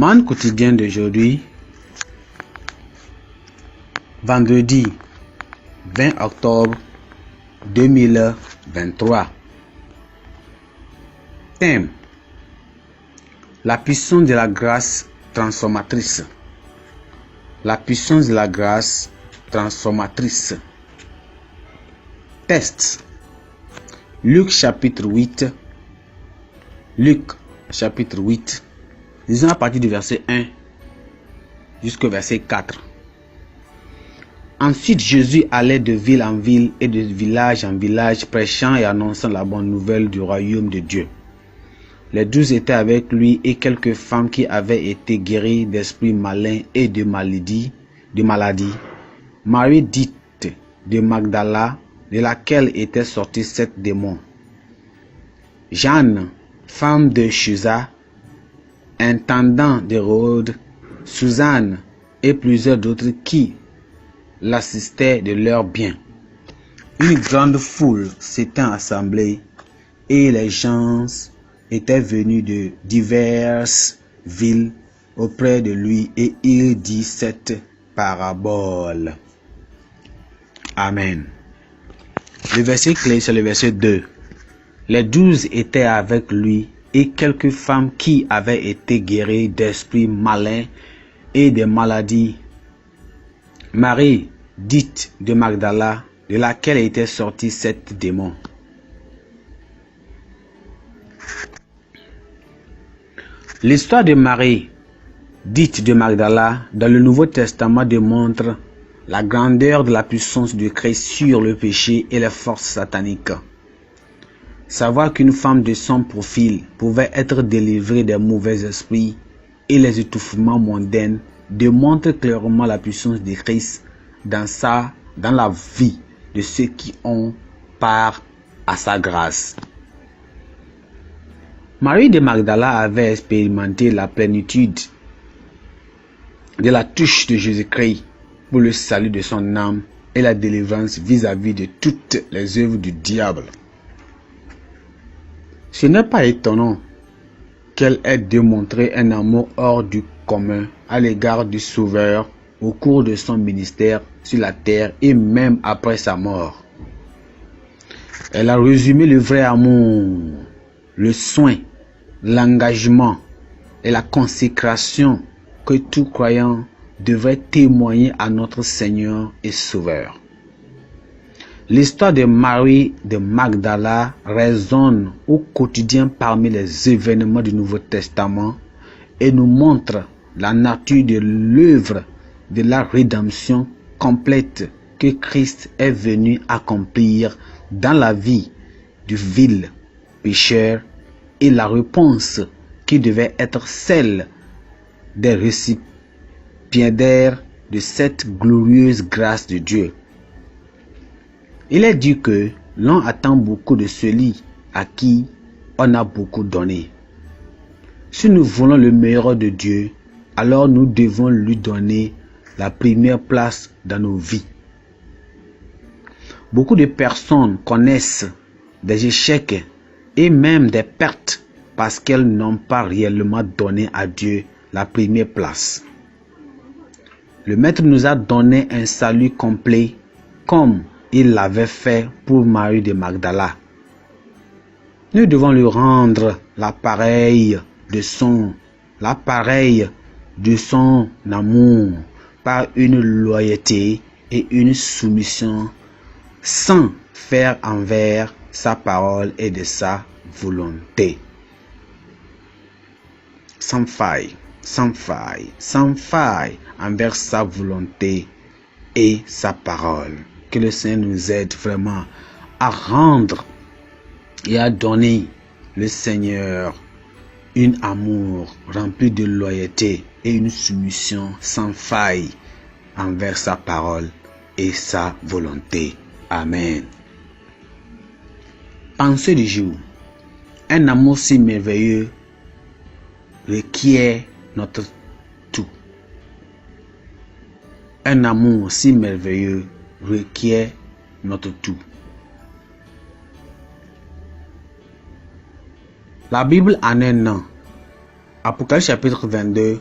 Monde quotidien d'aujourd'hui, vendredi 20 octobre 2023. Thème: la puissance de la grâce transformatrice. La puissance de la grâce transformatrice. Texte: Luc chapitre 8. Luc chapitre 8. Lisons à partir du verset 1 jusqu'au verset 4. Ensuite, Jésus allait de ville en ville et de village en village, prêchant et annonçant la bonne nouvelle du royaume de Dieu. Les 12 étaient avec lui et quelques femmes qui avaient été guéries d'esprits malins et de maladies. Marie dite de Magdala, de laquelle étaient sortis 7 démons. Jeanne, femme de Chuza, intendant d'Hérode, Suzanne et plusieurs d'autres qui l'assistaient de leurs biens. Une grande foule s'était assemblée et les gens étaient venus de diverses villes auprès de lui et il dit cette parabole. Amen. Le verset clé, c'est le verset 2. Les 12 étaient avec lui et quelques femmes qui avaient été guéries d'esprits malins et de maladies. Marie, dite de Magdala, de laquelle étaient sortis 7 démons. L'histoire de Marie, dite de Magdala, dans le Nouveau Testament démontre la grandeur de la puissance de Christ sur le péché et les forces sataniques. Savoir qu'une femme de son profil pouvait être délivrée des mauvais esprits et les étouffements mondains démontre clairement la puissance de Christ dans la vie de ceux qui ont part à sa grâce. Marie de Magdala avait expérimenté la plénitude de la touche de Jésus-Christ pour le salut de son âme et la délivrance vis-à-vis de toutes les œuvres du diable. Ce n'est pas étonnant qu'elle ait démontré un amour hors du commun à l'égard du Sauveur au cours de son ministère sur la terre et même après sa mort. Elle a résumé le vrai amour, le soin, l'engagement et la consécration que tout croyant devrait témoigner à notre Seigneur et Sauveur. L'histoire de Marie de Magdala résonne au quotidien parmi les événements du Nouveau Testament et nous montre la nature de l'œuvre de la rédemption complète que Christ est venu accomplir dans la vie du vil pécheur et la réponse qui devait être celle des récipiendaires de cette glorieuse grâce de Dieu. Il est dit que l'on attend beaucoup de celui à qui on a beaucoup donné. Si nous voulons le meilleur de Dieu, alors nous devons lui donner la première place dans nos vies. Beaucoup de personnes connaissent des échecs et même des pertes parce qu'elles n'ont pas réellement donné à Dieu la première place. Le Maître nous a donné un salut complet comme il l'avait fait pour Marie de Magdala. Nous devons lui rendre l'appareil de son amour par une loyauté et une soumission sans faire envers sa parole et de sa volonté. Sans faille envers sa volonté et sa parole. Que le Seigneur nous aide vraiment à rendre et à donner le Seigneur un amour rempli de loyauté et une soumission sans faille envers sa parole et sa volonté. Amen. Pensée du jour. Un amour si merveilleux requiert notre tout. Un amour si merveilleux requiert notre tout. La Bible en un an. Apocalypse chapitre 22,